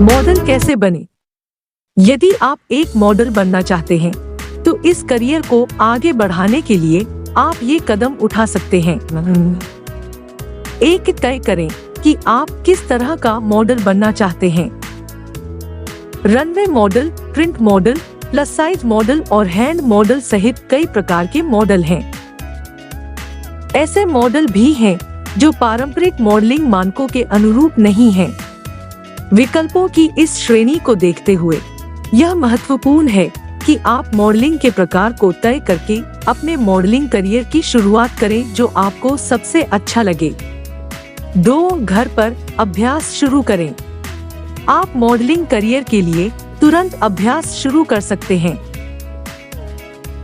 Model कैसे बने? यदि आप एक मॉडल बनना चाहते हैं तो इस करियर को आगे बढ़ाने के लिए आप ये कदम उठा सकते हैं। एक तय करें कि आप किस तरह का मॉडल बनना चाहते हैं। Runway model, print model, plus size model और हैंड मॉडल सहित कई प्रकार के मॉडल हैं। ऐसे मॉडल भी हैं जो पारंपरिक मॉडलिंग मानकों के अनुरूप नहीं हैं। विकल्पों की इस श्रेणी को देखते हुए यह महत्वपूर्ण है कि आप मॉडलिंग के प्रकार को तय करके अपने मॉडलिंग करियर की शुरुआत करें जो आपको सबसे अच्छा लगे। 2. घर पर अभ्यास शुरू करें। आप मॉडलिंग करियर के लिए तुरंत अभ्यास शुरू कर सकते हैं।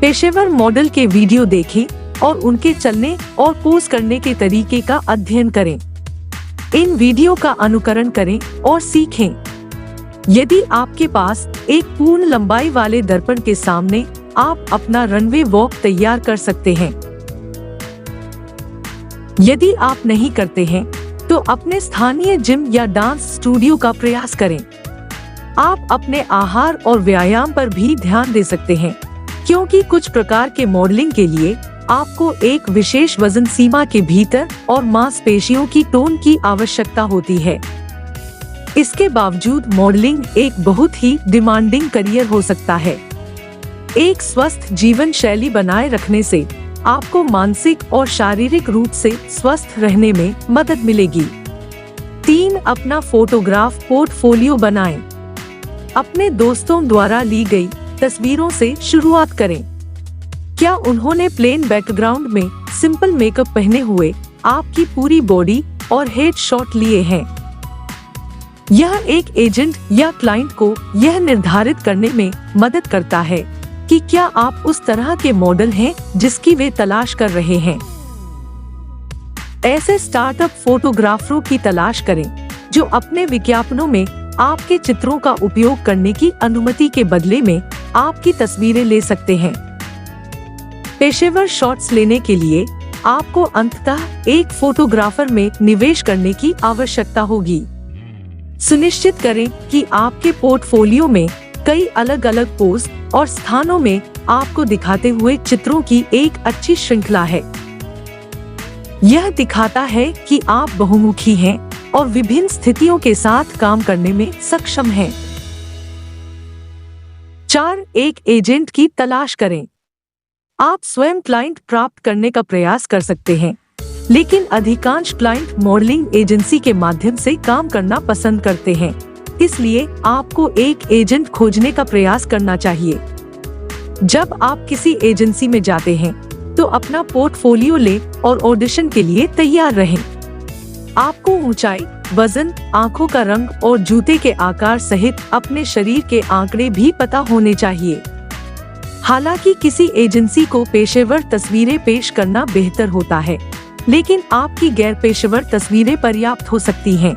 पेशेवर मॉडल के वीडियो देखें और उनके चलने और पोज करने के तरीके का अध्ययन करें। इन वीडियो का अनुकरण करें और सीखें। यदि आपके पास एक पूर्ण लंबाई वाले दर्पण के सामने आप अपना रनवे वॉक तैयार कर सकते हैं। यदि आप नहीं करते हैं तो अपने स्थानीय जिम या डांस स्टूडियो का प्रयास करें। आप अपने आहार और व्यायाम पर भी ध्यान दे सकते हैं, क्योंकि कुछ प्रकार के मॉडलिंग के लिए आपको एक विशेष वजन सीमा के भीतर और मांसपेशियों की टोन की आवश्यकता होती है। इसके बावजूद मॉडलिंग एक बहुत ही डिमांडिंग करियर हो सकता है। एक स्वस्थ जीवन शैली बनाए रखने से आपको मानसिक और शारीरिक रूप से स्वस्थ रहने में मदद मिलेगी। 3. अपना फोटोग्राफ पोर्टफोलियो बनाएं। अपने दोस्तों द्वारा ली गई तस्वीरों से शुरुआत करें। क्या उन्होंने प्लेन बैकग्राउंड में सिंपल मेकअप पहने हुए आपकी पूरी बॉडी और हेड शॉट लिए हैं? यह एक एजेंट या क्लाइंट को यह निर्धारित करने में मदद करता है कि क्या आप उस तरह के मॉडल हैं जिसकी वे तलाश कर रहे हैं। ऐसे स्टार्टअप फोटोग्राफरों की तलाश करें जो अपने विज्ञापनों में आपके चित्रों का उपयोग करने की अनुमति के बदले में आपकी तस्वीरें ले सकते हैं। पेशेवर शॉट्स लेने के लिए आपको अंततः एक फोटोग्राफर में निवेश करने की आवश्यकता होगी। सुनिश्चित करें कि आपके पोर्टफोलियो में कई अलग अलग पोज और स्थानों में आपको दिखाते हुए चित्रों की एक अच्छी श्रृंखला है। यह दिखाता है कि आप बहुमुखी हैं और विभिन्न स्थितियों के साथ काम करने में सक्षम हैं। 4. एक एजेंट की तलाश करें। आप स्वयं क्लाइंट प्राप्त करने का प्रयास कर सकते हैं, लेकिन अधिकांश क्लाइंट मॉडलिंग एजेंसी के माध्यम से काम करना पसंद करते हैं। इसलिए आपको एक एजेंट खोजने का प्रयास करना चाहिए। जब आप किसी एजेंसी में जाते हैं तो अपना पोर्टफोलियो ले और ऑडिशन के लिए तैयार रहें। आपको ऊंचाई, वजन, आंखों का रंग और जूते के आकार सहित अपने शरीर के आंकड़े भी पता होने चाहिए। हालांकि किसी एजेंसी को पेशेवर तस्वीरें पेश करना बेहतर होता है, लेकिन आपकी गैर पेशेवर तस्वीरें पर्याप्त हो सकती हैं।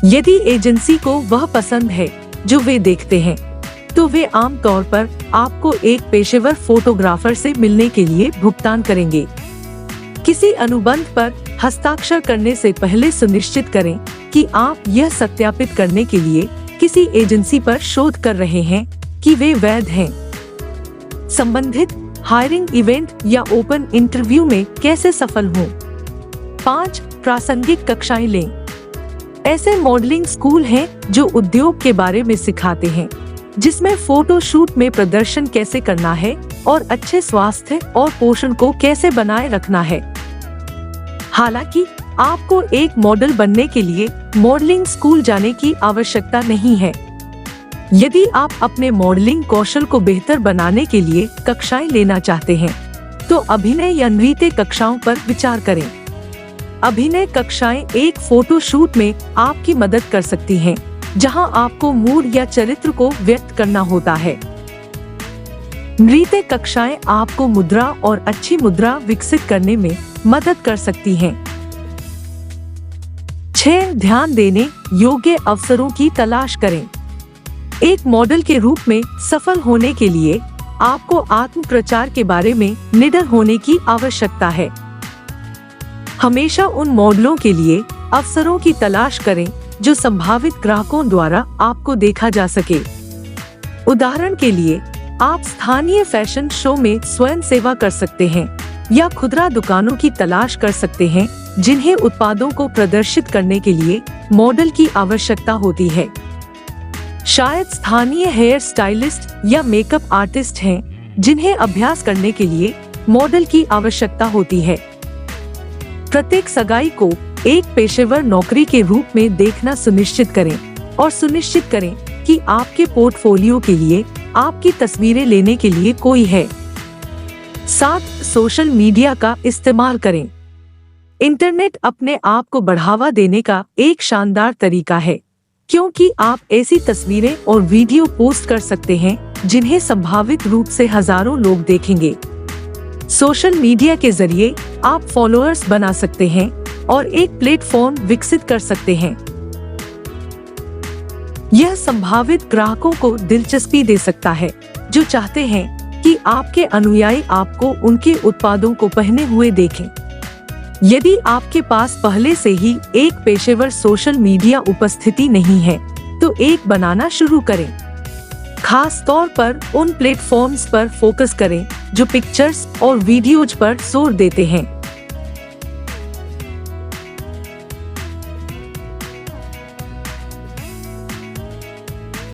यदि एजेंसी को वह पसंद है जो वे देखते हैं, तो वे आमतौर पर आपको एक पेशेवर फोटोग्राफर से मिलने के लिए भुगतान करेंगे। किसी अनुबंध पर हस्ताक्षर करने से पहले सुनिश्चित करें कि आप यह सत्यापित करने के लिए किसी एजेंसी पर शोध कर रहे हैं कि वे वैध हैं। संबंधित हायरिंग इवेंट या ओपन इंटरव्यू में कैसे सफल हों। 5. प्रासंगिक कक्षाएं लें। ऐसे मॉडलिंग स्कूल हैं जो उद्योग के बारे में सिखाते हैं, जिसमें फोटो शूट में प्रदर्शन कैसे करना है और अच्छे स्वास्थ्य और पोषण को कैसे बनाए रखना है। हालांकि आपको एक मॉडल बनने के लिए मॉडलिंग स्कूल जाने की आवश्यकता नहीं है। यदि आप अपने मॉडलिंग कौशल को बेहतर बनाने के लिए कक्षाएं लेना चाहते हैं, तो अभिनय या नृत्य कक्षाओं पर विचार करें। अभिनय कक्षाएं एक फोटो शूट में आपकी मदद कर सकती हैं, जहां आपको मूड या चरित्र को व्यक्त करना होता है। नृत्य कक्षाएं आपको मुद्रा और अच्छी मुद्रा विकसित करने में मदद कर सकती हैं। 6. ध्यान देने योग्य अवसरों की तलाश करें। एक मॉडल के रूप में सफल होने के लिए आपको आत्म प्रचार के बारे में निडर होने की आवश्यकता है। हमेशा उन मॉडलों के लिए अवसरों की तलाश करें जो संभावित ग्राहकों द्वारा आपको देखा जा सके। उदाहरण के लिए, आप स्थानीय फैशन शो में स्वयं सेवा कर सकते हैं या खुदरा दुकानों की तलाश कर सकते हैं जिन्हें उत्पादों को प्रदर्शित करने के लिए मॉडल की आवश्यकता होती है। शायद स्थानीय हेयर स्टाइलिस्ट या मेकअप आर्टिस्ट हैं जिन्हें अभ्यास करने के लिए मॉडल की आवश्यकता होती है। प्रत्येक सगाई को एक पेशेवर नौकरी के रूप में देखना सुनिश्चित करें और सुनिश्चित करें कि आपके पोर्टफोलियो के लिए आपकी तस्वीरें लेने के लिए कोई है। 7. सोशल मीडिया का इस्तेमाल करें। इंटरनेट अपने आप को बढ़ावा देने का एक शानदार तरीका है, क्योंकि आप ऐसी तस्वीरें और वीडियो पोस्ट कर सकते हैं जिन्हें संभावित रूप से हजारों लोग देखेंगे। सोशल मीडिया के जरिए आप फॉलोअर्स बना सकते हैं और एक प्लेटफॉर्म विकसित कर सकते हैं। यह संभावित ग्राहकों को दिलचस्पी दे सकता है जो चाहते हैं कि आपके अनुयायी आपको उनके उत्पादों को पहने हुए देखें। यदि आपके पास पहले से ही एक पेशेवर सोशल मीडिया उपस्थिति नहीं है, तो एक बनाना शुरू करें। खास तौर पर उन प्लेटफॉर्म्स पर फोकस करें जो पिक्चर्स और वीडियोज पर जोर देते हैं।